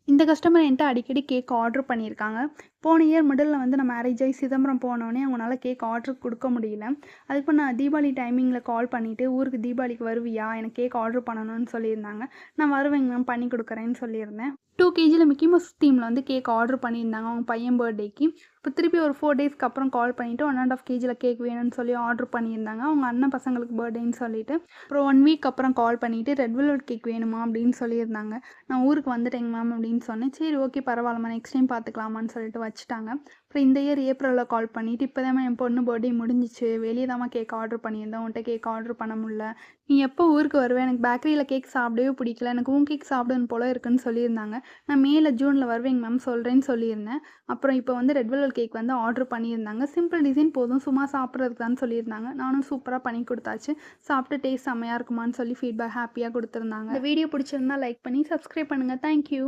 இந்த கஸ்டமர் என்கிட்ட அடிக்கடி கேக் ஆர்டர் பண்ணியிருக்காங்க. போன இயர் மிடில்ல வந்து நான் மேரேஜ் ஆகி சிதம்பரம் போனோனே அவங்கனால கேக் ஆர்டர் குடுக்க முடியல. அதுக்கு நான் தீபாவளி டைமிங்கில கால் பண்ணிட்டு, "ஊருக்கு தீபாவளிக்கு வருவியா? எனக்கு கேக் ஆர்டர் பண்ணணும்னு" சொல்லியிருந்தாங்க. நான் வருவேங்க மேம், பண்ணி குடுக்குறேன்னு சொல்லியிருந்தேன். 2 கேஜில மிக்கி மவுஸ் தீம்ல வந்து கேக் ஆர்டர் பண்ணியிருந்தாங்க அவங்க பையன் பர்த்டேக்கு. இப்போ திருப்பி ஒரு 4 டேஸ்க்கு அப்புறம் கால் பண்ணிட்டு 1 1/2 கேஜில கேக் வேணும்னு சொல்லி ஆர்டர் பண்ணியிருந்தாங்க. அவங்க அண்ணன் பசங்களுக்கு பர்த்டேன்னு சொல்லிட்டு. அப்புறம் 1 வீக் அப்புறம் கால் பண்ணிட்டு, "ரெட் வெல்வெட் கேக் வேணுமா?" அப்படின்னு சொல்லியிருந்தாங்க. நான் ஊருக்கு வந்துட்டேங்க மேம் அப்படின்னு சொன்னேன். சரி ஓகே பரவாயில்லம்மா, நெக்ஸ்ட் டைம் பார்த்துக்கலாமான்னு சொல்லிட்டு வச்சுட்டாங்க. அப்புறம் இந்த இயர் ஏப்ரலில் கால் பண்ணிவிட்டு, "இப்போதாம்மா என் பொண்ணு பர்த்டே முடிஞ்சிச்சு, வெளியே தாம்மா கேக் ஆர்டர் பண்ணியிருந்தேன், உன்கிட்ட கேக் ஆர்டர் பண்ண முடியல. நீ எப்போ ஊருக்கு வருவேன்? எனக்கு பேக்கரியில் கேக் சாப்பிடவே பிடிக்கல, எனக்கு உன் கேக் சாப்பிடணும் போல இருக்குன்னு" சொல்லியிருந்தாங்க. நான் மேல ஜூனில் வருவேங்க மேம் சொல்கிறேன்னு சொல்லியிருந்தேன். அப்புறம் இப்போ வந்து ரெட் வெல்வெட் கேக் வந்து ஆர்டர் பண்ணியிருந்தாங்க. சிம்பிள் டிசைன் போதும், சும்மா சாப்பிட்றதுக்கு தான் சொல்லியிருந்தாங்க. நானும் சூப்பராக பண்ணி கொடுத்தாச்சு. சாப்பிட்டு டேஸ்ட் செம்மையாக இருக்குமான்னு சொல்லி ஃபீட்பேக் ஹாப்பியாக கொடுத்துருந்தாங்க. இந்த வீடியோ பிடிச்சிருந்தா லைக் பண்ணி சப்ஸ்கிரைப் பண்ணுங்கள். தேங்க்யூ.